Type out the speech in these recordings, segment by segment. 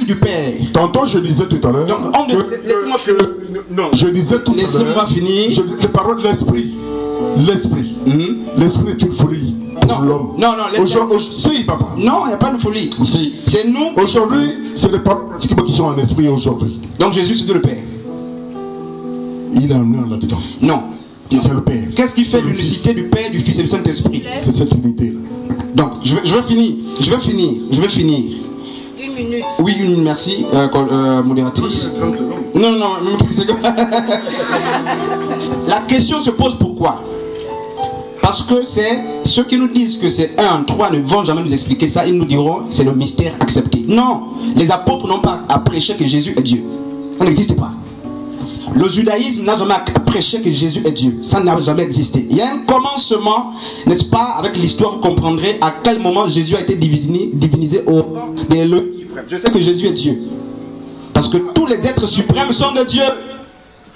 mystique du Père. Tantôt je disais tout à l'heure. Laissez-moi finir. Non, je disais tout à l'heure. Laissez-moi finir. Les paroles de l'esprit. L'esprit. L'esprit est une folie. Non, l'homme. Non, Si, papa. Non, il n'y a pas de folie. Si. C'est nous. Aujourd'hui, c'est les paroles qui sont en esprit aujourd'hui. Donc Jésus, c'est Dieu le Père. Il en est là-dedans. Non. C'est le Père. Qu'est-ce qui fait l'unicité du Père, du Fils et du Saint-Esprit? C'est cette unité-là. Donc, je vais finir. Je vais finir. Une minute. Oui, une minute, merci, modératrice. 30 secondes. Non, même 30 secondes. La question se pose pourquoi? Parce que c'est ceux qui nous disent que c'est 1, 3 ne vont jamais nous expliquer ça. Ils nous diront c'est le mystère accepté. Non, les apôtres n'ont pas prêché que Jésus est Dieu. Ça n'existe pas. Le judaïsme n'a jamais prêché que Jésus est Dieu. Ça n'a jamais existé. Il y a un commencement, n'est-ce pas? Avec l'histoire, vous comprendrez à quel moment Jésus a été divinisé au rang des Elohim suprêmes. Je sais que Jésus est Dieu. Parce que tous les êtres suprêmes sont de Dieu.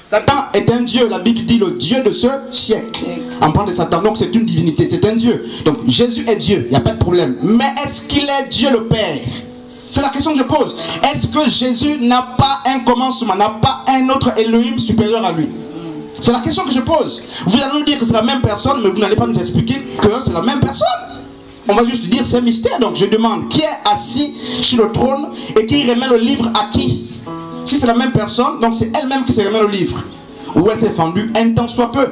Satan est un Dieu. La Bible dit le Dieu de ce siècle. On parle de Satan, donc c'est une divinité, c'est un Dieu. Donc Jésus est Dieu, il n'y a pas de problème. Mais est-ce qu'il est Dieu le Père? C'est la question que je pose. Est-ce que Jésus n'a pas un commencement, n'a pas un autre Elohim supérieur à lui? C'est la question que je pose. Vous allez nous dire que c'est la même personne, mais vous n'allez pas nous expliquer que c'est la même personne. On va juste dire c'est un mystère. Donc je demande qui est assis sur le trône et qui remet le livre à qui? Si c'est la même personne, donc c'est elle-même qui se remet le livre. Ou elle s'est fendue un temps soit peu.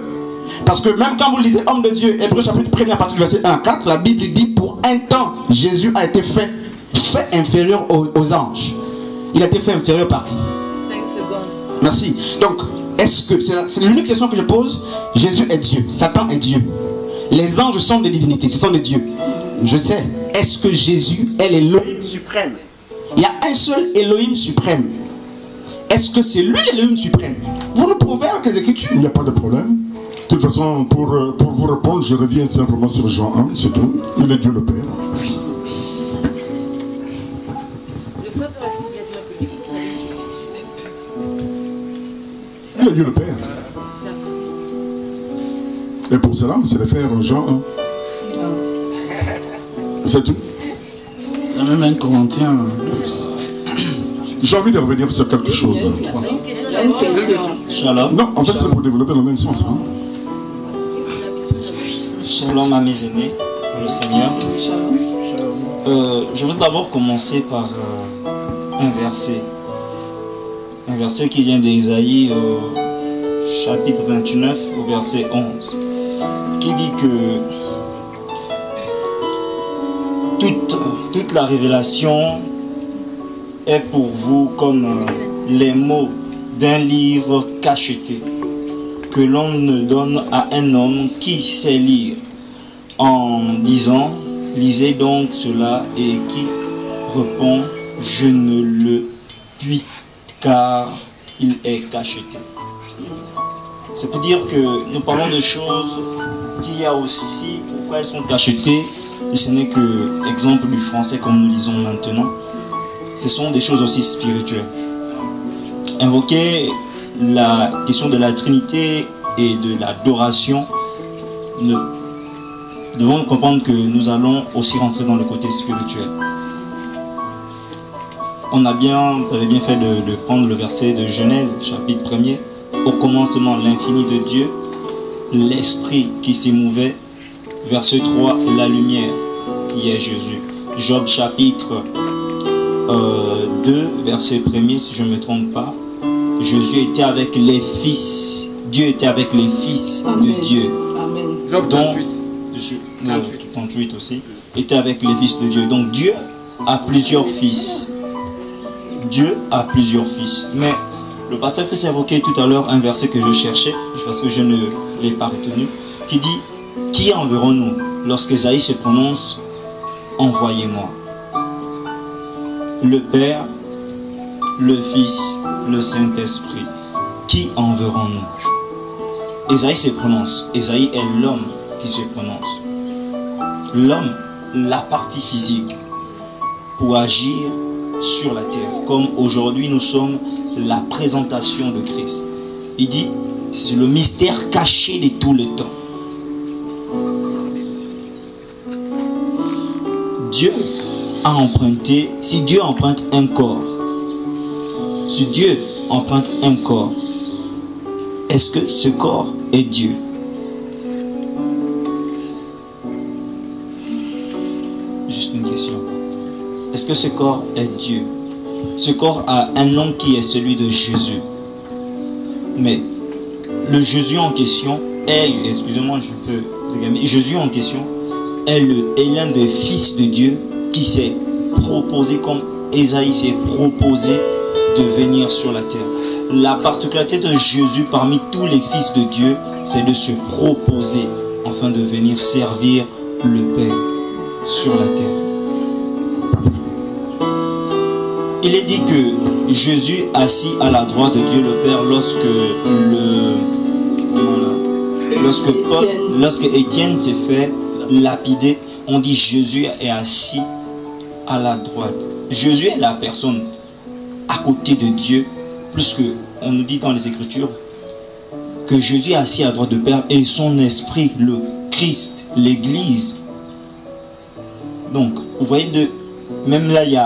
Parce que même quand vous lisez homme de Dieu, Hébreux chapitre 1 à partir du verset 1 à 4, la Bible dit pour un temps, Jésus a été fait inférieur aux anges. Il a été fait inférieur par qui? 5 secondes. Merci. Donc, est-ce que, c'est l'unique question que je pose, Jésus est Dieu, Satan est Dieu. Les anges sont des divinités, ce sont des dieux. Je sais, est-ce que Jésus est l'Élohim suprême? Il y a un seul Élohim suprême. Est-ce que c'est lui l'Élohim suprême? Vous nous prouvez avec les Écritures. Il n'y a pas de problème. De toute façon, pour vous répondre, je reviens simplement sur Jean 1, c'est tout. Il est Dieu le Père. Il est Dieu le Père. Et pour cela, c'est de faire Jean 1. C'est tout. Il y a même un Corinthiens. J'ai envie de revenir sur quelque chose. Shalom. Non, en fait, c'est pour développer dans le même sens. Hein. Shalom à mes aînés, le Seigneur. Je veux d'abord commencer par un verset. Un verset qui vient d'Ésaïe chapitre 29 au verset 11. Qui dit que toute la révélation est pour vous comme les mots d'un livre cacheté que l'on ne donne à un homme qui sait lire en disant lisez donc cela et qui répond je ne le puis car il est cacheté. C'est pour dire que nous parlons de choses qu'il y a aussi pourquoi elles sont cachetées et ce n'est que exemple du français comme nous lisons maintenant. Ce sont des choses aussi spirituelles. Invoquer la question de la Trinité et de l'adoration, nous devons comprendre que nous allons aussi rentrer dans le côté spirituel. Vous avez bien fait de prendre le verset de Genèse, chapitre 1er. Au commencement, l'infini de Dieu, l'esprit qui s'émouvait. Verset 3, la lumière qui est Jésus. Job, chapitre 2, verset 1er, si je ne me trompe pas. Jésus était avec les fils. Dieu était avec les fils de Dieu. Amen. Job 38. 38 aussi. Était avec les fils de Dieu. Donc Dieu a plusieurs fils. Dieu a plusieurs fils. Mais le pasteur fait évoquer tout à l'heure un verset que je cherchais, parce que je ne l'ai pas retenu, qui dit « Qui enverrons-nous » lorsqu'Ésaïe se prononce « Envoyez-moi ». Le Père, le Fils, le Saint-Esprit. Qui enverrons-nous? Ésaïe se prononce. Ésaïe est l'homme qui se prononce. L'homme, la partie physique, pour agir sur la terre. Comme aujourd'hui nous sommes la présentation de Christ. Il dit, c'est le mystère caché de tout le temps. Dieu a emprunté, si Dieu emprunte un corps, Si Dieu emprunte un corps, est-ce que ce corps est Dieu? Juste une question. Est-ce que ce corps est Dieu? Ce corps a un nom qui est celui de Jésus. Mais le Jésus en question est, excusez-moi, je peux dégamer, Jésus en question est l'un des fils de Dieu qui s'est proposé, comme Ésaïe s'est proposé de venir sur la terre. La particularité de Jésus parmi tous les fils de Dieu, c'est de se proposer afin de venir servir le Père sur la terre. Il est dit que Jésus assis à la droite de Dieu le Père lorsque Étienne s'est fait lapider, on dit Jésus est assis à la droite. Jésus est la personne à côté de Dieu, plus que on nous dit dans les Écritures que Jésus est assis à la droite du Père et son esprit, le Christ, l'Église. Donc, vous voyez, même là, il y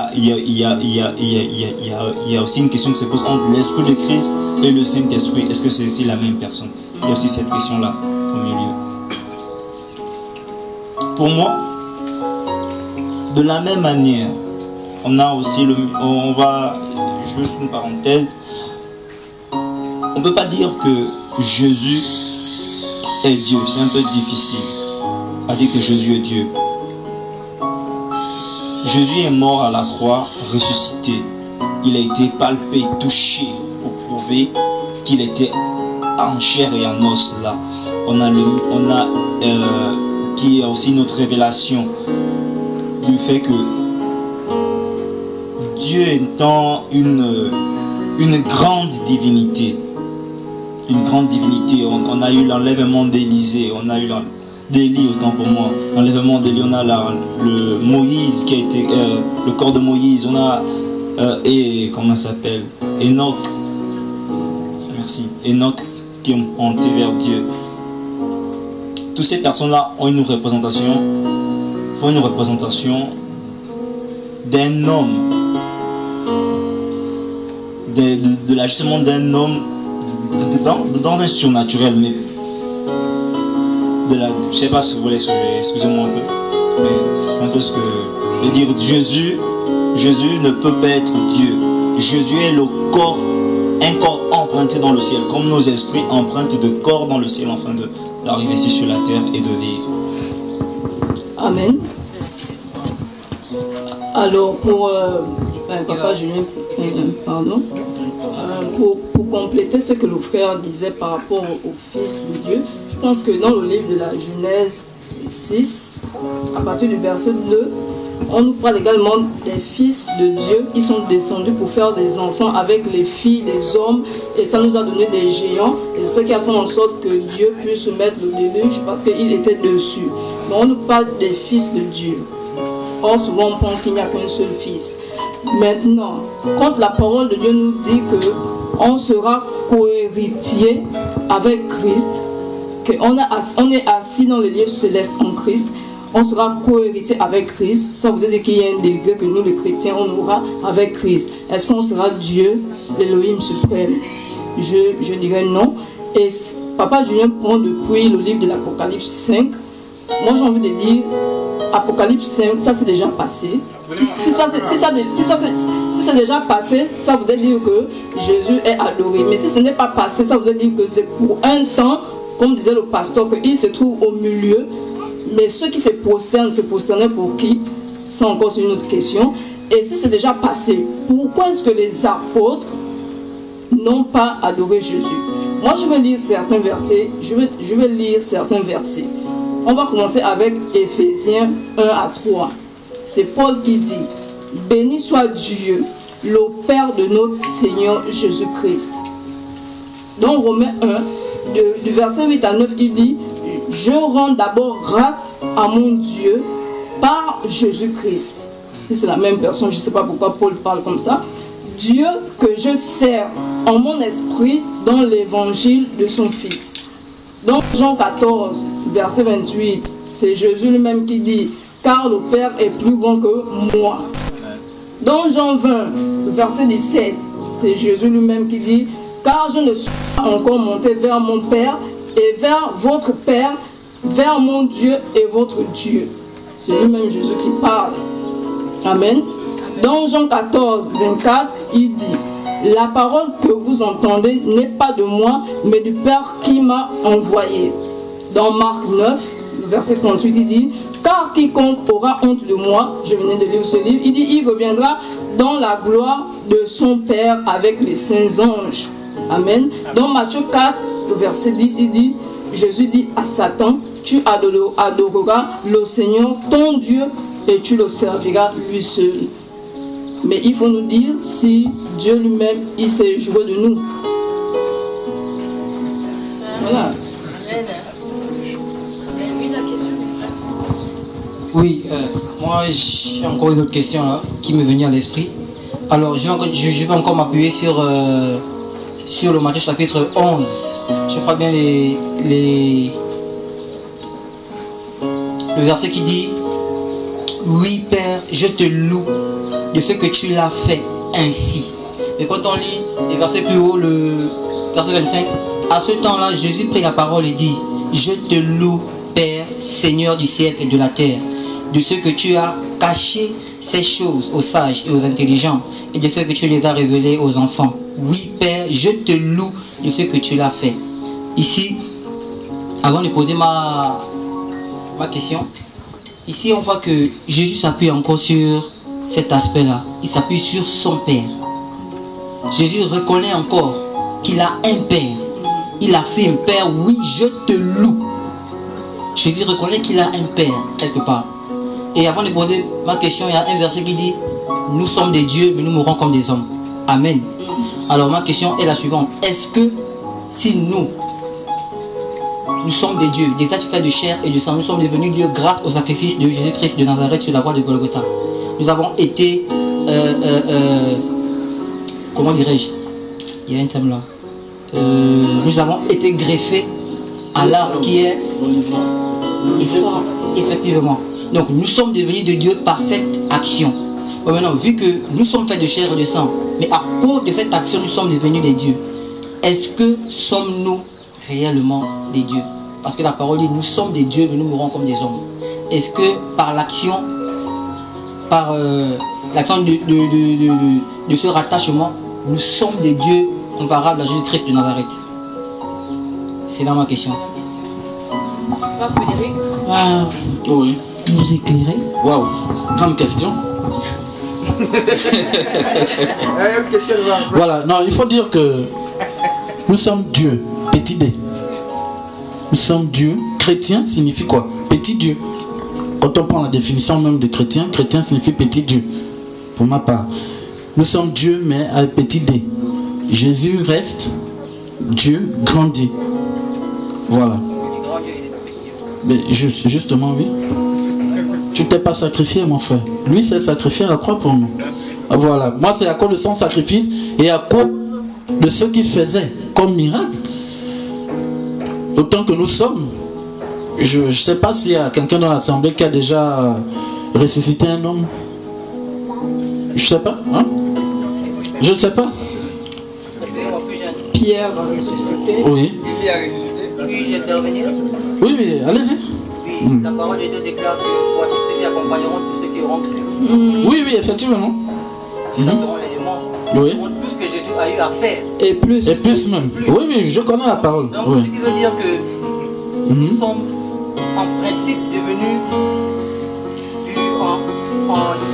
a aussi une question qui se pose entre l'Esprit de Christ et le Saint-Esprit. Est-ce que c'est aussi la même personne? Il y a aussi cette question-là au milieu. Pour moi, de la même manière, on a aussi on va, juste une parenthèse, on ne peut pas dire que Jésus est Dieu. C'est un peu difficile à dire que Jésus est Dieu. Jésus est mort à la croix, ressuscité. Il a été palpé, touché pour prouver qu'il était en chair et en os là. Qui est aussi notre révélation du fait que Dieu étant une grande divinité, on a eu l'enlèvement d'Élisée, on a eu d'Élie, autant pour moi, l'enlèvement d'Élie, on a le Moïse qui a été, le corps de Moïse, on a et comment ça s'appelle, Enoch, merci, Enoch qui est monté vers Dieu. Toutes ces personnes-là ont une représentation, d'un homme, justement d'un homme dans un surnaturel, mais je ne sais pas si vous voulez, excusez-moi un peu, mais c'est un peu ce que je veux dire. Jésus ne peut pas être Dieu. Jésus est un corps emprunté dans le ciel, comme nos esprits empruntent de corps dans le ciel afin d'arriver ici sur la terre et de vivre. Amen. Alors pour Papa Julien, pardon, pour compléter ce que le frère disait par rapport au Fils de Dieu, je pense que dans le livre de la Genèse 6, à partir du verset 2, on nous parle également des fils de Dieu qui sont descendus pour faire des enfants avec les filles des hommes, et ça nous a donné des géants, et c'est ça qui a fait en sorte que Dieu puisse mettre le déluge parce qu'il était dessus. Mais on nous parle des fils de Dieu. Or souvent on pense qu'il n'y a qu'un seul fils. Maintenant, quand la parole de Dieu nous dit que on sera cohéritier avec Christ, qu'on est assis dans les lieux célestes en Christ, on sera cohéritier avec Christ, ça veut dire qu'il y a un degré que nous les chrétiens on aura avec Christ. Est-ce qu'on sera Dieu, l'Élohim suprême? Je dirais non. Et Papa Julien prend depuis le livre de l'Apocalypse 5. Moi j'ai envie de dire, Apocalypse 5, ça c'est déjà passé. Si c'est déjà passé, ça voudrait dire que Jésus est adoré. Mais si ce n'est pas passé, ça voudrait dire que c'est pour un temps, comme disait le pasteur, qu'il se trouve au milieu. Mais ceux qui se prosternaient pour qui? C'est encore une autre question. Et si c'est déjà passé, pourquoi est-ce que les apôtres n'ont pas adoré Jésus? Moi je vais lire certains versets. Je vais lire certains versets. On va commencer avec Éphésiens 1 à 3. C'est Paul qui dit: béni soit Dieu, le Père de notre Seigneur Jésus-Christ. Dans Romains 1, du verset 8 à 9, il dit: je rends d'abord grâce à mon Dieu par Jésus-Christ. Si c'est la même personne, je ne sais pas pourquoi Paul parle comme ça. Dieu que je sers en mon esprit dans l'évangile de son Fils. Dans Jean 14, verset 28, c'est Jésus lui-même qui dit: car le Père est plus grand que moi. Dans Jean 20, verset 17, c'est Jésus lui-même qui dit, car je ne suis pas encore monté vers mon Père et vers votre Père, vers mon Dieu et votre Dieu. C'est lui-même Jésus qui parle. Amen. Dans Jean 14, 24, il dit, la parole que vous entendez n'est pas de moi, mais du Père qui m'a envoyé. Dans Marc 9, verset 38, il dit, car quiconque aura honte de moi, je venais de lire ce livre, il dit, il reviendra dans la gloire de son Père avec les saints anges. Amen. Dans Matthieu 4, le verset 10, il dit, Jésus dit à Satan, tu adoreras le Seigneur, ton Dieu, et tu le serviras lui seul. Mais il faut nous dire si Dieu lui-même, il s'est joué de nous. Voilà. Oui, moi j'ai encore une autre question là qui m'est venue à l'esprit. Alors je vais encore m'appuyer sur le Matthieu chapitre 11. Je crois bien le verset qui dit, oui Père, je te loue de ce que tu l'as fait ainsi. Et quand on lit les versets plus haut, le verset 25, à ce temps-là, Jésus prit la parole et dit, je te loue Père, Seigneur du ciel et de la terre, de ce que tu as caché ces choses aux sages et aux intelligents, et de ce que tu les as révélées aux enfants. Oui Père, je te loue de ce que tu l'as fait. Ici, avant de poser ma question, ici on voit que Jésus s'appuie encore sur cet aspect-là. Il s'appuie sur son Père. Jésus reconnaît encore qu'il a un Père. Il affirme, Père, oui, je te loue. Jésus reconnaît qu'il a un Père, quelque part. Et avant de poser ma question, il y a un verset qui dit, nous sommes des dieux, mais nous mourrons comme des hommes. Amen. Alors ma question est la suivante. Est-ce que si nous sommes des dieux, des êtres faits de chair et de sang, nous sommes devenus dieux grâce au sacrifice de Jésus-Christ de Nazareth sur la croix de Golgotha, nous avons été, comment dirais-je, il y a un thème là, nous avons été greffés à l'arbre qui est effectivement. Donc nous sommes devenus de Dieu par cette action. Bon, maintenant, vu que nous sommes faits de chair et de sang, mais à cause de cette action, nous sommes devenus des dieux. Est-ce que sommes-nous réellement des dieux? Parce que la parole dit, nous sommes des dieux, mais nous mourrons comme des hommes. Est-ce que par l'action, l'action de ce rattachement, nous sommes des dieux comparables à Jésus-Christ de Nazareth? C'est là ma question. Frédéric, Oui. nous éclairer. Waouh, grande question. Voilà, non, il faut dire que nous sommes Dieu, petit d. Nous sommes Dieu. Chrétien signifie quoi? Petit Dieu. Quand on prend la définition même de chrétien, chrétien signifie petit Dieu. Pour ma part, nous sommes Dieu, mais avec petit d. Jésus reste Dieu grandi. Voilà. Mais justement, oui. Tu t'es pas sacrifié, mon frère. Lui s'est sacrifié à la croix pour nous. Voilà. Moi, c'est à cause de son sacrifice et à cause de ce qu'il faisait comme miracle. Autant que nous sommes. Je ne sais pas s'il y a quelqu'un dans l'assemblée qui a déjà ressuscité un homme. Je ne sais pas. Hein? Je ne sais pas. Pierre a ressuscité. Oui. Il a ressuscité. Puis-je intervenir? Oui, oui, allez-y. Oui, la parole de Dieu déclare que voici ceux qui accompagneront tous ceux qui auront cru. Oui, oui, effectivement. Ça seront les démons. Oui. Tout ce que Jésus a eu à faire. Et plus. Et plus même. Oui, oui, je connais la parole. Donc, Oui. ce qui veut dire que nous sommes en principe devenus, vu en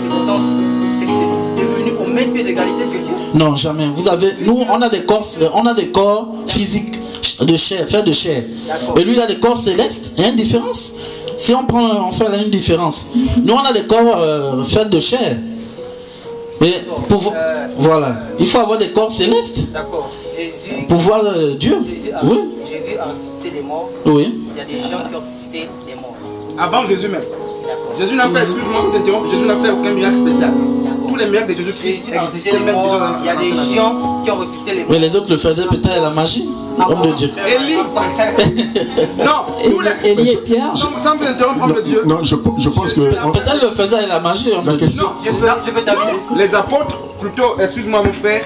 importance, devenus au même pied d'égalité que Dieu. Non, jamais. Vous avez, nous, on a des corps physiques de chair, faits de chair. Et lui, il a des corps célestes. Il y a une différence. Si on fait une différence. Nous, on a des corps faits de chair. Mais voilà, il faut avoir des corps célestes. D'accord. Jésus, pour voir Dieu. Jésus a ressuscité des morts. Oui. Il y a des gens qui ont ressuscité des morts. Avant Jésus même. Jésus n'a fait, excuse-moi de t'interrompre, Jésus n'a fait aucun miracle spécial. Tous les miracles de Jésus-Christ existaient même plusieurs années. Il y a des gens qui ont ressuscité les morts. Mais les autres le faisaient peut-être à la magie. Homme de Dieu. Élie. Non, Élie et Pierre. Sans vous interrompre, homme de Dieu. Non, je pense que... Peut-être le faisait à la magie. La question... Je peux terminer. Les apôtres, plutôt, excuse-moi mon frère,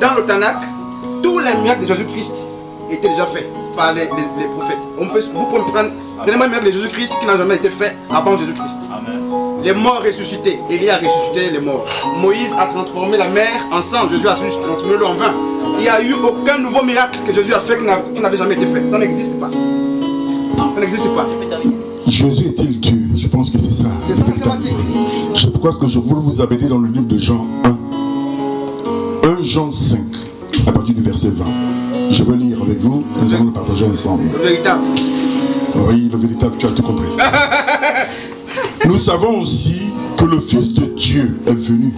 dans le Tanakh, tous les miracles de Jésus-Christ étaient déjà faits par les prophètes. Vous pouvez prendre les miracles de Jésus-Christ qui n'a jamais été fait avant Jésus-Christ. Les morts ressuscités, Élie a ressuscité les morts. Moïse a transformé la mer en sang, Jésus a transformé l'eau en vin. Il n'y a eu aucun nouveau miracle que Jésus a fait qui n'avait jamais été fait. Ça n'existe pas. Ça n'existe pas. Jésus est-il Dieu? Je pense que c'est ça. C'est ça la thématique. C'est pourquoi ce que je voulais vous aborder dans le livre de Jean 1. 1 Jean 5, à partir du verset 20. Je vais lire avec vous, nous allons le partager ensemble. Le véritable. Oui, le véritable, tu as tout compris. Nous savons aussi que le Fils de Dieu est venu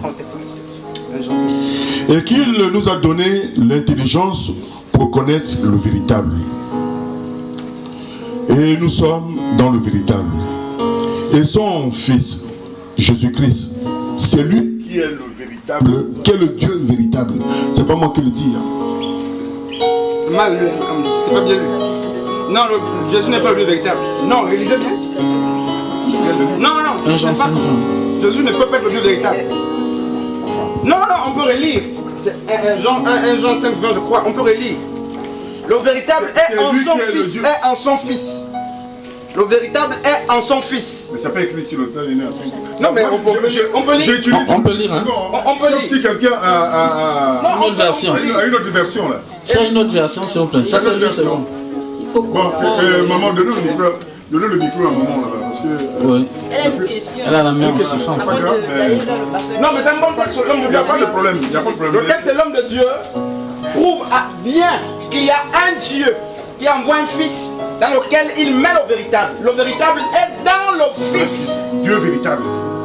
et qu'il nous a donné l'intelligence pour connaître le véritable. Et nous sommes dans le véritable. Et son Fils, Jésus-Christ, c'est lui qui est le véritable, qui est le Dieu véritable. C'est pas moi qui le dis. Mal lu, c'est pas bien lu. Non, Jésus n'est pas le Dieu véritable. Non, lisez bien. Non, non, Jésus ne peut pas être le Dieu véritable. Non, non, on peut relire. 1 Jean 5, 20, je crois, on peut relire. Le véritable est en son fils. Est en son fils. Le véritable est en son fils. Mais ça peut écrit sur le temps, il est en 5. Non, mais on peut lire. On peut lire, hein. On peut lire. Sauf si quelqu'un a une autre version. Une autre version, là. C'est une autre version, s'il vous plaît. Ça, c'est lui, c'est bon. Bon, maman, donnez le micro à maman, là, parce que... Oui. Elle a une question. Elle a la même question. C'est pas grave, non, mais c'est un bon texte. il n'y a pas de problème, il n'y a pas de problème. Le texte de l'homme de Dieu prouve bien qu'il y a un Dieu qui envoie un fils dans lequel il met le véritable. Le véritable est dans le fils. Dieu véritable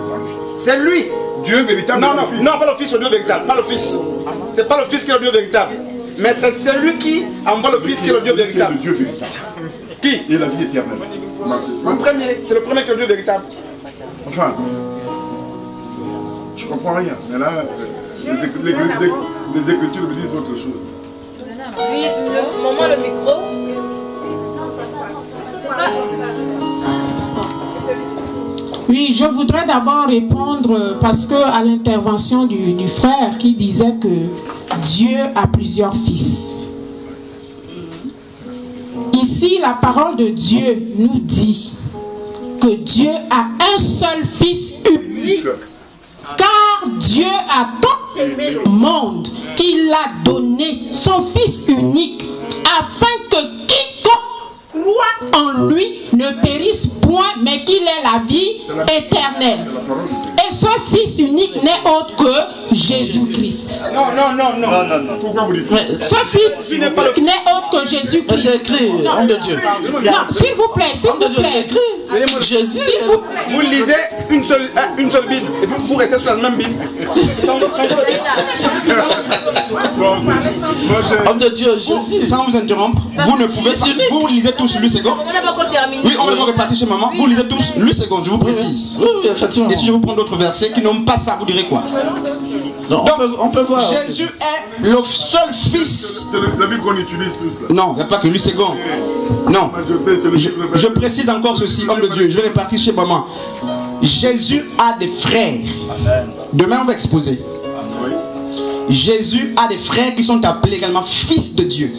dans le fils. C'est lui. Dieu véritable Non, dans non, le fils. non, pas le fils, le Dieu véritable. Pas le fils. C'est pas le fils qui est le Dieu véritable. Mais c'est celui qui envoie le fils qui est le Dieu véritable. Le Dieu véritable. Qui? Et la vie éternelle. Le premier, c'est le premier qui est le Dieu véritable. Enfin, je comprends rien. Mais là, les Écritures me disent autre chose. Oui, maman, le micro. C'est pas... Oui, je voudrais d'abord répondre parce que à l'intervention du frère qui disait que Dieu a plusieurs fils. Ici, la parole de Dieu nous dit que Dieu a un seul fils unique. Car Dieu a tant aimé le monde qu'il a donné son fils unique afin que quiconque croit en lui ne périsse point mais qu'il ait la vie éternelle. Et ce fils unique n'est autre que Jésus-Christ. Non, non, non, non. Non, non, non. Pourquoi vous dites Ce fils unique n'est autre que Jésus-Christ. C'est écrit, homme de Dieu. Non, s'il vous plaît, s'il vous plaît. Jésus. Vous lisez une seule Bible et puis vous restez sur la même Bible. Homme de Dieu, Jésus. Sans vous interrompre, vous ne pouvez pas. Vous lisez tous Luc second. On n'a pas encore terminé. Oui, on va répartir chez maman. Vous lisez tous Luc second, je vous précise. Oui, oui, effectivement. Et si je vous prends d'autres versets qui n'ont pas ça, vous direz quoi? Non, on peut voir. Jésus est le seul fils. C'est la Bible qu'on utilise tous là. Non, il n'y a pas que Luc second. Non. Je précise encore ceci, homme de Dieu. Je vais répartir chez maman. Jésus a des frères. Demain, on va exposer. Jésus a des frères qui sont appelés également fils de Dieu.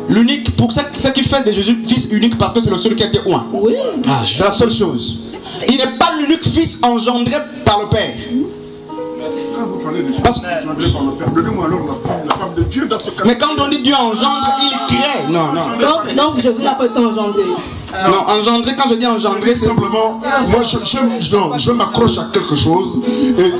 L'unique, pour ça, ce qui fait de Jésus fils unique, parce que c'est le seul qui a été oint. Oui. C'est la seule chose. Il n'est pas l'unique fils engendré par le Père. Quand vous parlez de Dieu engendré par le Père, donnez-moi alors la femme de Dieu dans ce cas. Mais quand on dit Dieu engendre, il crée. Non, non. Donc Jésus n'a pas été engendré. Non, engendré, quand je dis engendré, c'est simplement, moi je m'accroche à quelque chose et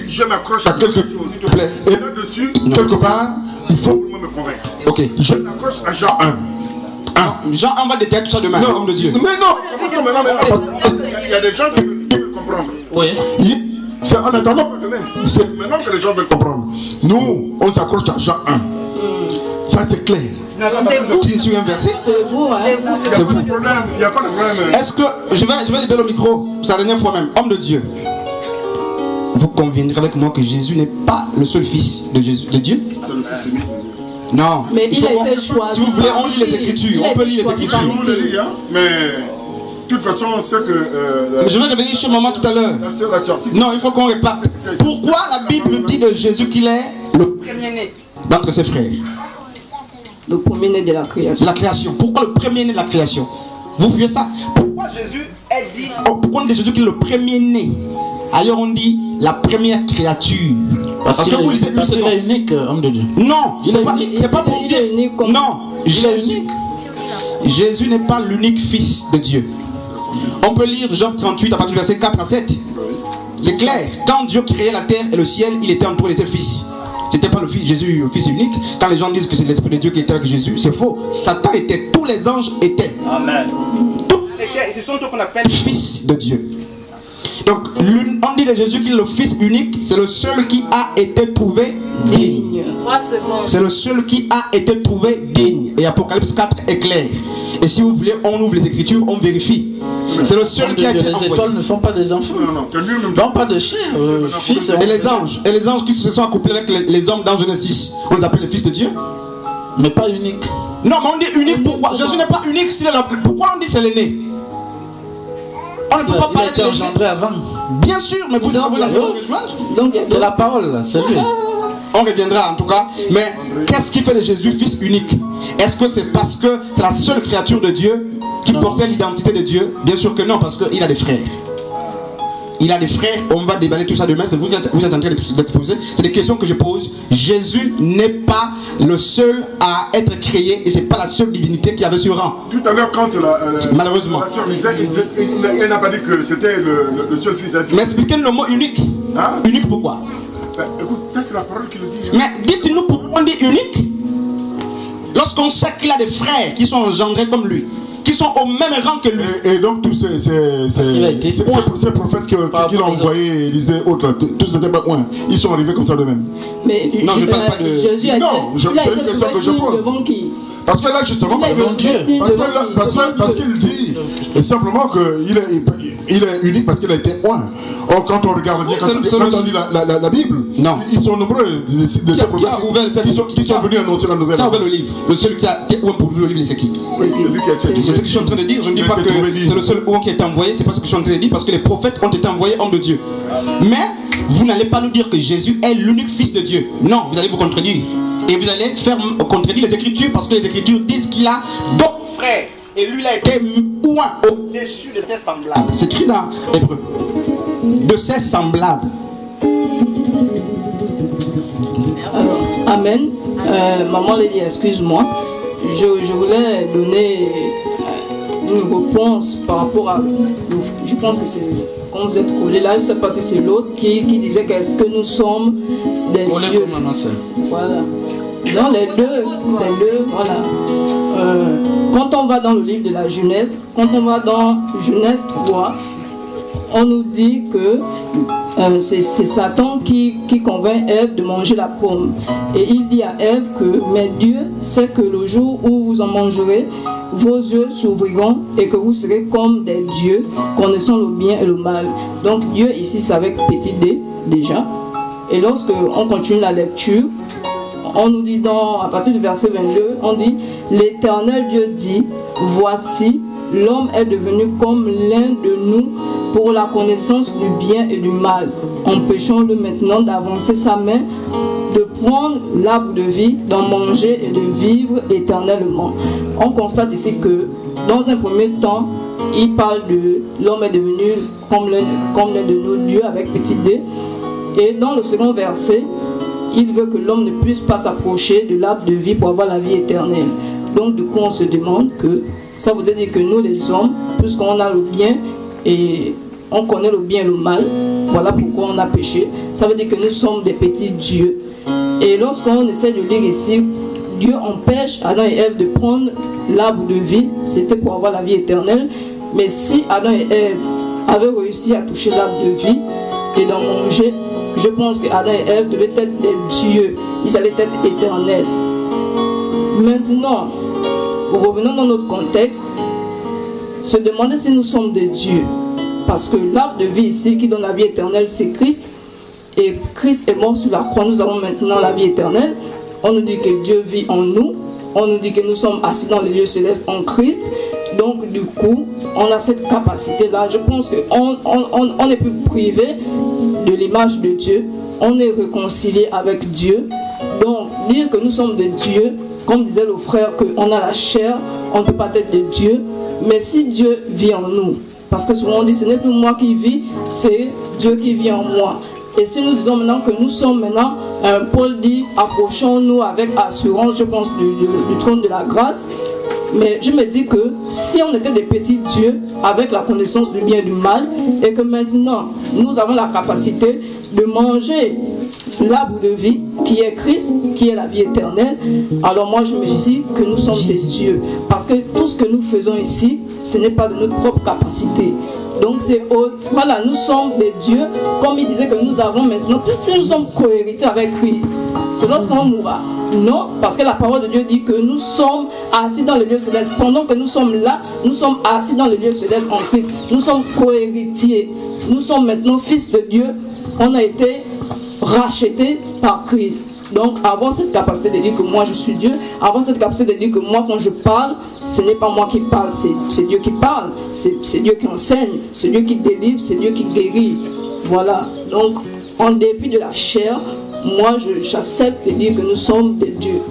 je m'accroche à quelque chose, s'il te plaît. Et là-dessus, quelque part, il faut me convaincre. Ok. Je m'accroche à Jean 1. Jean 1 va détailler tout ça demain, homme de Dieu. Mais non, il y a des gens qui veulent comprendre. Oui. C'est en attendant, c'est maintenant que les gens veulent comprendre. Nous, on s'accroche à Jean 1. Ça c'est clair. C'est vous. Sur un verset. C'est vous, hein. C'est vous. Il n'y a pas de problème. Est-ce que, je vais libérer le micro, c'est la dernière fois même, homme de Dieu. Vous conviendrez avec moi que Jésus n'est pas le seul fils de Dieu. C'est le fils unique. Non. Mais il a été choisi. Si vous voulez, on lit les Écritures. On peut lire les Écritures. On le lit, hein. Mais de toute façon, c'est que... je vais revenir chez maman tout à l'heure. La sortie. Non, il faut qu'on réparte. Pourquoi la Bible dit de de Jésus qu'il est le premier-né d'entre ses frères. Le premier-né de la création. De la création. Pourquoi le premier-né de la création? Vous voyez ça? Pourquoi Jésus est dit, pourquoi on dit de Jésus qu'il est le premier-né? Alors on dit la première créature. Parce qu'il est unique, homme de Dieu. Non, c'est pas pour dire. Non, Jésus n'est pas l'unique fils de Dieu. On peut lire Job 38 à partir du verset 4 à 7. C'est clair. Quand Dieu créait la terre et le ciel, il était entouré de ses fils. C'était pas le fils Jésus, le fils unique. Quand les gens disent que c'est l'Esprit de Dieu qui était avec Jésus, c'est faux. Satan était, tous les anges étaient. Amen. Tous étaient, ce sont eux qu'on appelle fils de Dieu. Donc, on dit de Jésus qu'il est le fils unique, c'est le seul qui a été trouvé digne. C'est le seul qui a été trouvé digne. Et Apocalypse 4 est clair. Et si vous voulez, on ouvre les Écritures, on vérifie. C'est le seul qui a été envoyé. Les étoiles ne sont pas des enfants. Non, pas de chiens, fils. Et les anges qui se sont accouplés avec les hommes dans Genèse 6, on les appelle les fils de Dieu. Mais pas unique. Non, mais on dit unique pourquoi? Jésus n'est pas unique s'il est là. Pourquoi on dit c'est l'aîné? On ne peut pas parler de engendré avant. Bien sûr, mais vous avez rejoindre. C'est la parole, c'est lui. On reviendra en tout cas. Mais qu'est-ce qui fait de Jésus fils unique? Est-ce que c'est parce que c'est la seule créature de Dieu qui portait l'identité de Dieu? Bien sûr que non, parce qu'il a des frères. Il a des frères, on va déballer tout ça demain, c'est vous qui êtes en train d'exposer. C'est des questions que je pose. Jésus n'est pas le seul à être créé et c'est pas la seule divinité qui avait ce rang. Tout à l'heure, quand malheureusement, la sœur disait, elle n'a pas dit que c'était le seul fils à Dieu. Mais expliquez-nous le mot unique. Hein? Unique pourquoi? Écoute, ça c'est la parole qui le dit. Mais dites-nous pourquoi on dit unique lorsqu'on sait qu'il a des frères qui sont engendrés comme lui, qui sont au même rang que lui. Et donc tous ces prophètes qu'il a envoyés, Élisée, autres, tous n'étaient pas loin. Ils sont arrivés comme ça de même. Mais non, je ne parle pas de... Jésus a non, c'est une question que je pose. Parce que là, justement, parce qu'il dit simplement qu'il est unique parce qu'il a été oint. Or, quand on regarde bien, quand on lit la Bible, ils sont nombreux, qui sont venus annoncer la nouvelle. Qui a ouvert le livre? Le seul qui a oint pour lui le livre, c'est qui? C'est ce que je suis en train de dire. Je ne dis pas que c'est le seul oint qui a été envoyé, c'est pas ce que je suis en train de dire, parce que les prophètes ont été envoyés hommes de Dieu. Mais vous n'allez pas nous dire que Jésus est l'unique fils de Dieu. Non, vous allez vous contredire. Et vous allez faire contredire les Écritures parce que les Écritures disent qu'il a d'autres frères. Et lui, il a été oint au-dessus de ses semblables. C'est écrit dans Hébreu. De ses semblables. Amen. Maman l'a dit, excuse-moi. Je voulais donner une réponse par rapport à... Je pense que c'est... Quand vous êtes collés là, je ne sais pas si c'est l'autre qui disait qu'est-ce que nous sommes des dieux. Voilà. Non, les deux, voilà. Quand on va dans le livre de la Genèse, quand on va dans Genèse 3, on nous dit que c'est Satan qui convainc Ève de manger la pomme. Et il dit à Ève que, mais Dieu sait que le jour où vous en mangerez, vos yeux s'ouvriront et que vous serez comme des dieux, connaissant le bien et le mal. Donc Dieu ici c'est avec petit d déjà. Et lorsque on continue la lecture, on nous dit à partir du verset 22, on dit l'Éternel Dieu dit, voici l'homme est devenu comme l'un de nous pour la connaissance du bien et du mal. Empêchons-le maintenant d'avancer sa main, de prendre l'arbre de vie, d'en manger et de vivre éternellement. On constate ici que dans un premier temps, il parle de l'homme est devenu comme l'un de nous, Dieu avec petit d. Et dans le second verset, il veut que l'homme ne puisse pas s'approcher de l'arbre de vie pour avoir la vie éternelle. Donc du coup on se demande que ça veut dire que nous les hommes, puisqu'on a le bien et on connaît le bien et le mal, voilà pourquoi on a péché. Ça veut dire que nous sommes des petits dieux. Et lorsqu'on essaie de lire ici, Dieu empêche Adam et Ève de prendre l'arbre de vie, c'était pour avoir la vie éternelle. Mais si Adam et Ève avaient réussi à toucher l'arbre de vie et d'en manger, je pense que Adam et Ève devaient être des dieux, ils allaient être éternels. Maintenant, revenons dans notre contexte, se demander si nous sommes des dieux. Parce que l'arbre de vie ici qui donne la vie éternelle, c'est Christ. Et Christ est mort sur la croix, nous avons maintenant la vie éternelle. On nous dit que Dieu vit en nous. On nous dit que nous sommes assis dans les lieux célestes en Christ. Donc du coup, on a cette capacité-là. Je pense qu'on n'est plus privé de l'image de Dieu. on est réconcilié avec Dieu. Donc, dire que nous sommes de Dieu, comme disait le frère, qu'on a la chair, on ne peut pas être de Dieu. Mais si Dieu vit en nous, parce que souvent on dit, ce n'est plus moi qui vis, c'est Dieu qui vit en moi. Et si nous disons maintenant que nous sommes maintenant, Paul dit, approchons-nous avec assurance, je pense, du trône de la grâce. Mais je me dis que si on était des petits dieux avec la connaissance du bien et du mal, et que maintenant nous avons la capacité de manger l'arbre de vie qui est Christ, qui est la vie éternelle, alors moi je me dis que nous sommes des dieux. Parce que tout ce que nous faisons ici, ce n'est pas de notre propre capacité. Donc c'est voilà, nous sommes des dieux, comme il disait que nous avons maintenant, puisque nous sommes cohérités avec Christ. C'est lorsqu'on mourra. Non, parce que la parole de Dieu dit que nous sommes assis dans le lieu céleste. Pendant que nous sommes là, nous sommes assis dans le lieu céleste en Christ. Nous sommes cohéritiers. Nous sommes maintenant fils de Dieu. On a été rachetés par Christ. Donc avoir cette capacité de dire que moi je suis Dieu, avoir cette capacité de dire que moi quand je parle, ce n'est pas moi qui parle, c'est Dieu qui parle, c'est Dieu qui enseigne, c'est Dieu qui délivre, c'est Dieu qui guérit. Voilà. Donc en dépit de la chair, moi j'accepte de dire que nous sommes des dieux.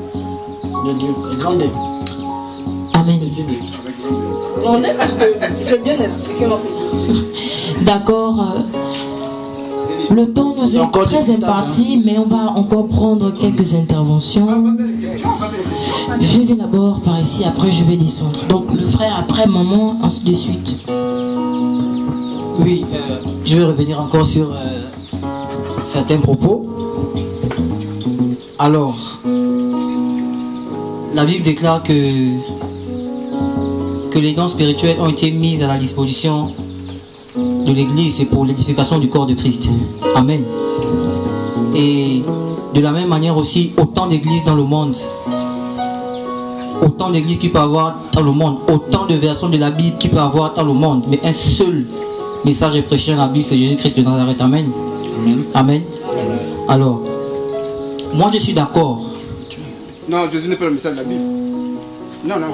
De Dieu, grandez. Amen. Grandez parce que j'ai bien expliqué ma position. D'accord. Le temps nous est très imparti, mais on va encore prendre quelques interventions. Je vais d'abord par ici, après je vais descendre. Donc le frère après, maman, ainsi de suite. Oui, je vais revenir encore sur certains propos. Alors, la Bible déclare que les dons spirituels ont été mis à la disposition de l'Église et pour l'édification du corps de Christ. Amen. Et de la même manière aussi, autant d'églises dans le monde, autant d'églises qu'il peut y avoir dans le monde, autant de versions de la Bible qu'il peut y avoir dans le monde, mais un seul message est prêché dans la Bible, c'est Jésus-Christ de Nazareth. Amen. Amen. Amen. Alors, moi je suis d'accord. Non, Jésus n'est pas le message de la Bible. Non, non.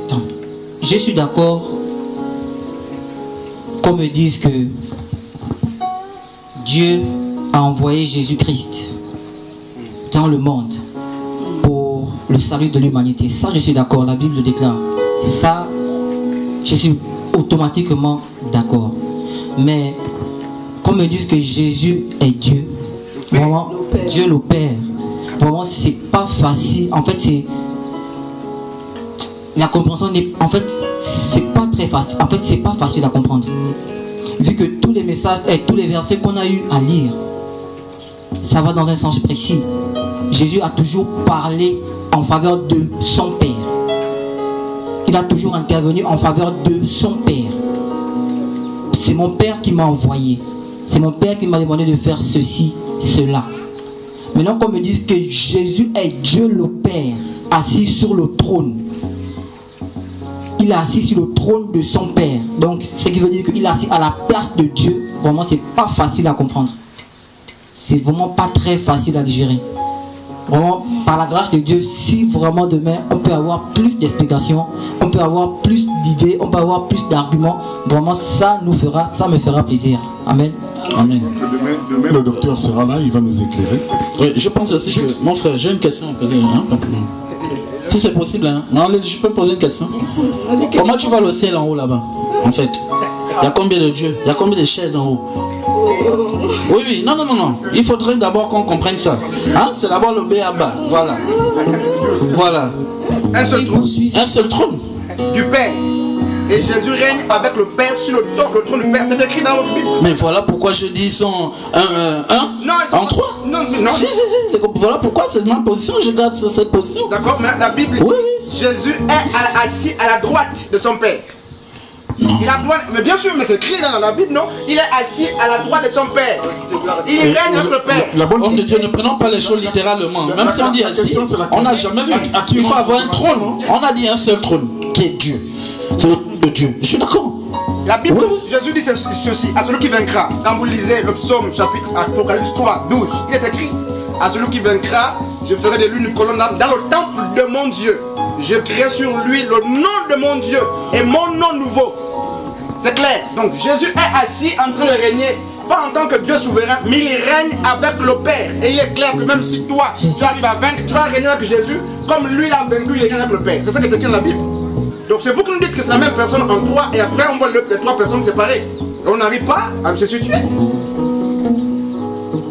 Non. Je suis d'accord qu'on me dise que Dieu a envoyé Jésus-Christ dans le monde pour le salut de l'humanité. Ça, je suis d'accord, la Bible le déclare. Ça, je suis automatiquement d'accord. Mais qu'on me dise que Jésus est Dieu, vraiment, Dieu le Père, vraiment, c'est pas facile. En fait, c'est... La compréhension n'est... En fait, c'est pas très facile. En fait, c'est pas facile à comprendre. Vu que tous les messages et tous les versets qu'on a eu à lire, ça va dans un sens précis. Jésus a toujours parlé en faveur de son Père. Il a toujours intervenu en faveur de son Père. C'est mon Père qui m'a envoyé. C'est mon Père qui m'a demandé de faire ceci, cela. Maintenant qu'on me dise que Jésus est Dieu le Père, assis sur le trône. Il est assis sur le trône de son Père. Donc, ce qui veut dire qu'il est assis à la place de Dieu. Vraiment, c'est pas facile à comprendre. C'est vraiment pas très facile à digérer. Vraiment, par la grâce de Dieu, si vraiment demain, on peut avoir plus d'explications, on peut avoir plus d'idées, on peut avoir plus d'arguments, vraiment, ça me fera plaisir. Amen. Amen. Demain, le docteur sera là, il va nous éclairer. Oui, je pense aussi que, mon frère, j'ai une question à poser. Hein? Si c'est possible, hein? Non, je peux poser une question. Comment tu vois le ciel en haut là-bas, en fait? Il y a combien de dieux? Il y a combien de chaises en haut? Oui, oui, non. Il faudrait d'abord qu'on comprenne ça. Hein? C'est d'abord le B.A.B.A. Voilà. Voilà. Un seul trône. Un seul trône. Du Père. Et Jésus règne avec le Père sur le trône du Père. C'est écrit dans notre Bible. Mais voilà pourquoi je dis son en 3. Non. Si. Voilà pourquoi c'est ma position, je garde cette position. D'accord, mais la Bible, oui. Jésus est assis à la droite de son Père. Il a droit, mais bien sûr, mais c'est écrit dans la Bible, non? Il est assis à la droite de son Père. Il règne avec le Père. Homme de Dieu, ne prenons pas les choses littéralement. Même si on dit assis, on n'a jamais vu. Il faut avoir un trône. On a dit un seul trône, qui est Dieu. C'est le trône de Dieu. Je suis d'accord. La Bible, Jésus dit ceci, à celui qui vaincra. Quand vous lisez le psaume, chapitre Apocalypse 3, 12, il est écrit, à celui qui vaincra, je ferai de lui une colonne dans le temple de mon Dieu. Je créerai sur lui le nom de mon Dieu et mon nom nouveau. C'est clair. Donc Jésus est assis en train de régner pas en tant que Dieu souverain, mais il règne avec le Père. Et il est clair que même si toi, tu arrives à vaincre, tu vas régner avec Jésus, comme lui l'a vaincu, il règne avec le Père. C'est ça qui est écrit dans la Bible. Donc c'est vous qui nous dites que c'est la même personne en toi, et après on voit les trois personnes séparées. Et on n'arrive pas à se situer.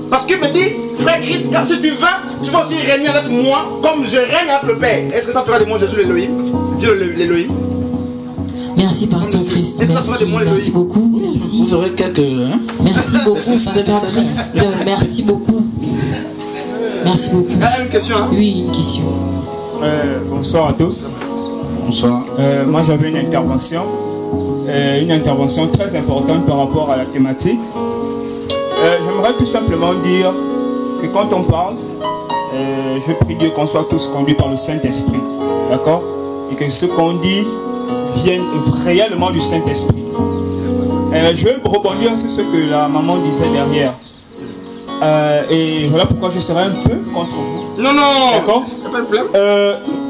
Parce qu'il me dit, frère Christ, car si tu veux, tu vas aussi régner avec moi, comme je règne avec le Père. Est-ce que ça fera de moi Jésus l'Élohim? Dieu l'Élohim? Merci, Pasteur Christ. Merci beaucoup. Merci. Vous aurez quelques... Hein? Merci beaucoup, Pasteur Christ. Merci beaucoup. Merci beaucoup. Une question, hein? Oui, une question. Bonsoir à tous. Bonsoir. Moi, j'avais une intervention très importante par rapport à la thématique. J'aimerais tout simplement dire que quand on parle, je prie Dieu qu'on soit tous conduits par le Saint-Esprit. D'accord? Et que ce qu'on dit vienne réellement du Saint-Esprit. Je vais rebondir sur ce que la maman disait derrière. Et voilà pourquoi je serai un peu contre vous. Non, non. D'accord? Pas de problème.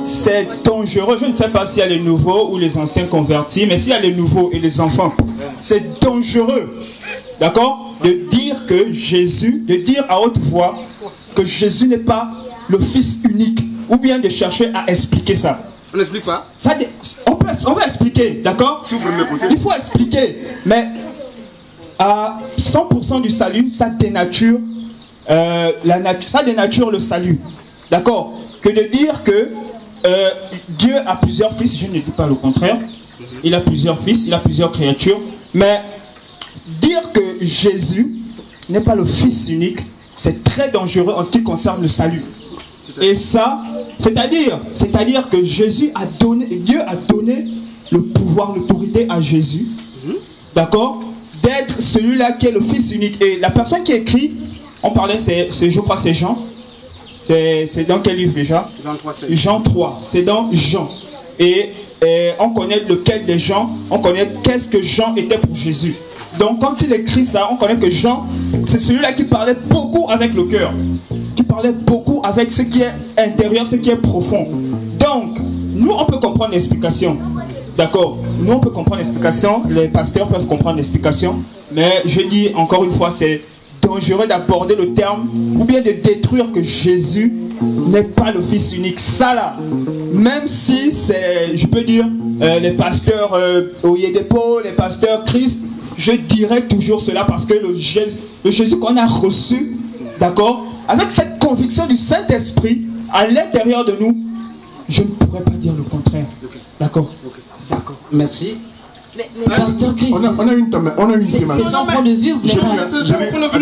C'est dangereux. Je ne sais pas s'il y a les nouveaux ou les anciens convertis, mais s'il y a les nouveaux et les enfants, c'est dangereux. D'accord? De dire que Jésus, de dire à haute voix que Jésus n'est pas le Fils unique, ou bien de chercher à expliquer ça. On n'explique pas. On va expliquer, d'accord? Il faut expliquer, mais à 100% du salut, ça dénature le salut, d'accord? Que de dire que Dieu a plusieurs fils, je ne dis pas le contraire. Il a plusieurs fils, il a plusieurs créatures, mais dire que Jésus n'est pas le Fils unique, c'est très dangereux en ce qui concerne le salut. Et ça, c'est-à-dire que Dieu a donné le pouvoir, l'autorité à Jésus, d'accord, d'être celui-là qui est le Fils unique. Et la personne qui écrit, on parlait, je crois c'est Jean. C'est dans quel livre déjà? Jean 3. C'est dans Jean. Et on connaît lequel des Jean, on connaît qu'est-ce que Jean était pour Jésus. Donc quand il écrit ça, on connaît que Jean, c'est celui-là qui parlait beaucoup avec le cœur, qui parlait beaucoup avec ce qui est intérieur, ce qui est profond. Donc, nous on peut comprendre l'explication, d'accord? Nous on peut comprendre l'explication, les pasteurs peuvent comprendre l'explication, mais je dis encore une fois, c'est dangereux d'aborder le terme, ou bien de détruire que Jésus n'est pas le Fils unique. Ça là, même si c'est, je peux dire, les pasteurs Oyedepo, les pasteurs Christ, je dirais toujours cela parce que le Jésus qu'on a reçu, d'accord, avec cette conviction du Saint-Esprit à l'intérieur de nous, je ne pourrais pas dire le contraire. D'accord? D'accord. Merci. Mais Pasteur Christ, on a une thématique. C'est son point de vue, vous voulez pas...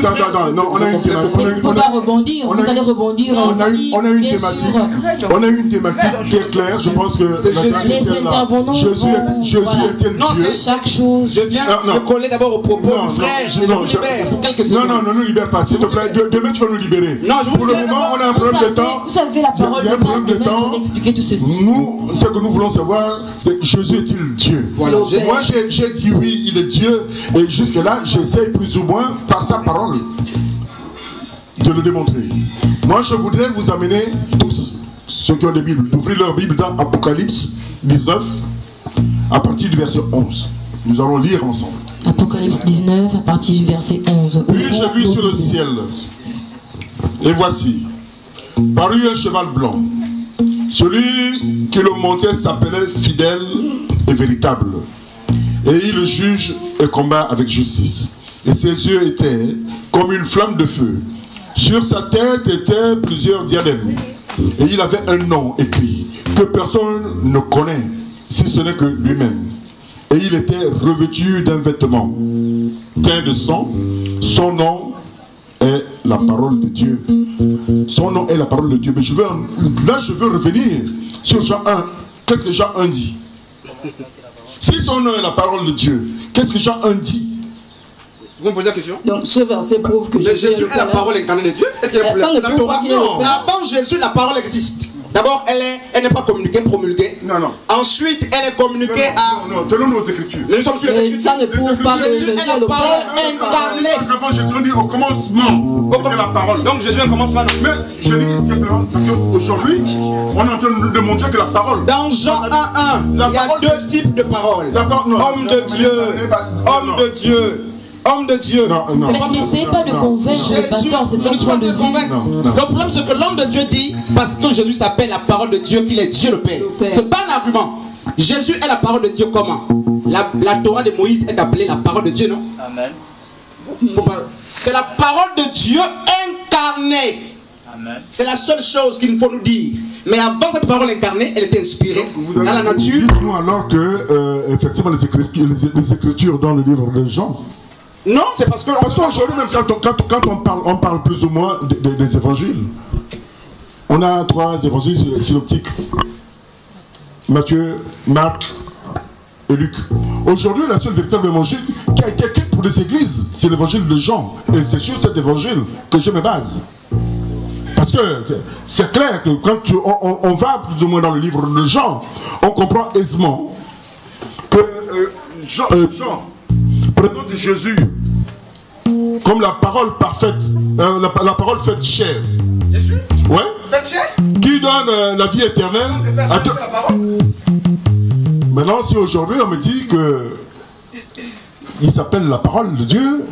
Attends, on a une thématique. Vous ne pouvez pas rebondir, vous allez rebondir aussi. On a une thématique. On a une thématique qui est claire, je pense que les intervenants Jésus est-il Dieu? Chaque chose. Je viens de coller d'abord au propos du frère. Je vous libère pour quelques secondes. Non, ne nous libère pas, s'il te plaît. Demain, tu vas nous libérer. Non, pour le moment, on a un problème de temps. Vous avez la parole Il y a un problème de temps. Expliquer tout ceci. Nous, ce que nous voulons savoir, c'est que Jésus est-il Dieu? Voilà. Moi, j'ai dit oui, il est Dieu, et jusque-là, j'essaie plus ou moins, par sa parole, de le démontrer. Moi, je voudrais vous amener tous, ceux qui ont des Bibles, d'ouvrir leur Bible dans Apocalypse 19, à partir du verset 11. Nous allons lire ensemble. Apocalypse 19, à partir du verset 11. Puis j'ai vu sur le ciel, et voici, parut un cheval blanc. Celui qui le montait s'appelait fidèle et véritable. Et il juge et combat avec justice. Et ses yeux étaient comme une flamme de feu. Sur sa tête étaient plusieurs diadèmes. Et il avait un nom écrit que personne ne connaît, si ce n'est que lui-même. Et il était revêtu d'un vêtement teint de sang. Son nom est la parole de Dieu. Son nom est la parole de Dieu. Mais je veux revenir sur Jean 1. Qu'est-ce que Jean 1 dit? Si son nom est la parole de Dieu, qu'est-ce que Jean 1 dit? Vous me posez la question? Donc ce verset prouve que Jésus est la parole incarnée de Dieu. Est-ce qu'il y a un problème? Non. Avant Jésus, la parole existe. D'abord, elle n'est pas communiquée, promulguée. Non. Ensuite, elle est communiquée à... Non, tenons nos écritures. Nous sommes sur les écritures. Ça ne prouve pas que Jésus est la parole incarnée. Avant Jésus, on dit au commencement, c'était la parole. Donc Jésus est un commencement. Mais je dis simplement, parce qu'aujourd'hui, on est en train de nous démontrer que la parole... Dans Jean 1.1, il y a deux types de paroles. Homme de Dieu, homme de Dieu. N'essayez pas de convaincre le pasteur, c'est son point de vue. Le problème, c'est que l'homme de Dieu dit, parce que Jésus s'appelle la parole de Dieu, qu'il est Dieu le Père. C'est pas un argument. Jésus est la parole de Dieu comment? La Torah de Moïse est appelée la parole de Dieu, non? Amen. C'est la parole de Dieu incarnée. C'est la seule chose qu'il faut nous dire. Mais avant cette parole incarnée, elle était inspirée dans la nature. Dites-nous alors que, effectivement, les écritures dans le livre de Jean. Non, c'est parce que... Parce qu'aujourd'hui, même quand on parle plus ou moins des évangiles, on a 3 évangiles synoptiques. Matthieu, Marc et Luc. Aujourd'hui, la seule véritable évangile qui a été écrite pour les églises, c'est l'évangile de Jean. Et c'est sur cet évangile que je me base. Parce que c'est clair que quand on va plus ou moins dans le livre de Jean, on comprend aisément que Jean présente Jésus comme la parole parfaite, la parole faite chair. Jésus? Ouais. Faite chair? Qui donne la vie éternelle à Dieu. Maintenant, si aujourd'hui on me dit que il s'appelle la parole de Dieu,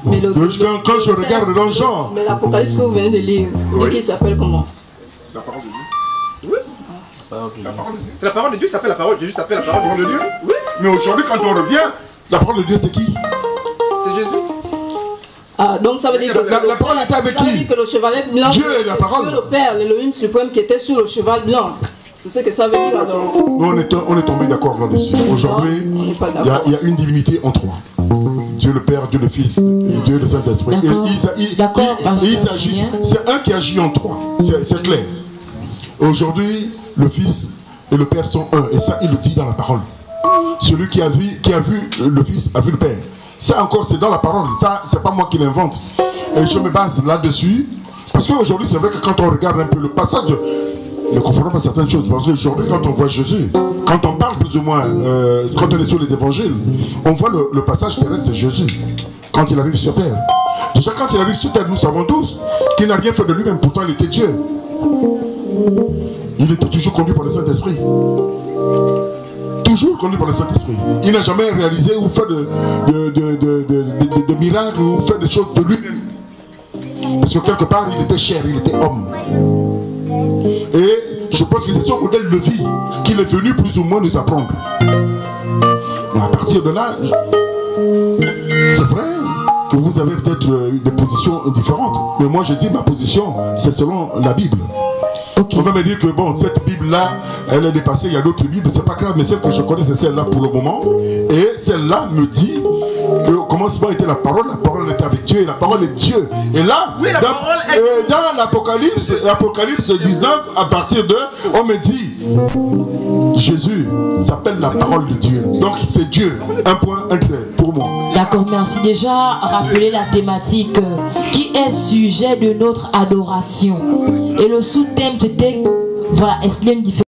mais quand je regarde dans Jean. Mais l'Apocalypse que vous venez de lire, qui s'appelle comment? La parole de Dieu. Oui. C'est la parole de Dieu, s'appelle la parole. Jésus s'appelle la parole de Dieu. Oui. Mais aujourd'hui, quand on revient, la parole de Dieu, c'est qui? C'est Jésus. Ah, donc ça veut dire que la parole était avec qui? Ça veut dire que le chevalet blanc, Dieu est la parole. Dieu le Père, l'Élohim suprême qui était sur le cheval blanc. C'est ce que ça veut dire alors. Nous, on est tombé d'accord là-dessus. Aujourd'hui, il y a une divinité en 3. Dieu le Père, Dieu le Fils, et Dieu le Saint-Esprit. C'est un qui agit en 3. C'est clair. Aujourd'hui, le Fils et le Père sont un. Et ça, il le dit dans la parole. Celui qui a vu le Fils a vu le Père. Ça encore, c'est dans la parole. Ça, c'est pas moi qui l'invente. Et je me base là-dessus. Parce qu'aujourd'hui, c'est vrai que quand on regarde un peu le passage, ne confondons pas certaines choses. Parce qu'aujourd'hui, quand on voit Jésus, quand on parle plus ou moins, quand on est sur les évangiles, on voit le passage terrestre de Jésus. Quand il arrive sur terre. Déjà, quand il arrive sur terre, nous savons tous qu'il n'a rien fait de lui-même. Pourtant, il était Dieu. Il était toujours conduit par le Saint-Esprit. Toujours conduit par le Saint-Esprit. Il n'a jamais réalisé ou fait de miracles ou fait des choses de lui-même. Parce que quelque part, il était chair, il était homme. Et je pense que c'est son modèle de vie qu'il est venu plus ou moins nous apprendre. Mais à partir de là, c'est vrai que vous avez peut-être des positions différentes. Mais moi, je dis ma position, c'est selon la Bible. Okay. On va me dire que bon, cette Bible-là, elle est dépassée, il y a d'autres Bibles, c'est pas grave, mais celle que je connais, c'est celle-là pour le moment. Et celle-là me dit que au commencement était la parole était avec Dieu, et la parole est Dieu. Et là, oui, dans l'Apocalypse 19, à partir de, on me dit, Jésus s'appelle la parole de Dieu. Donc c'est Dieu, un point, un trait, pour moi. D'accord, merci. Déjà rappeler la thématique qui est sujet de notre adoration. Et le sous-thème c'était, voilà, est-ce qu'il y a une différence?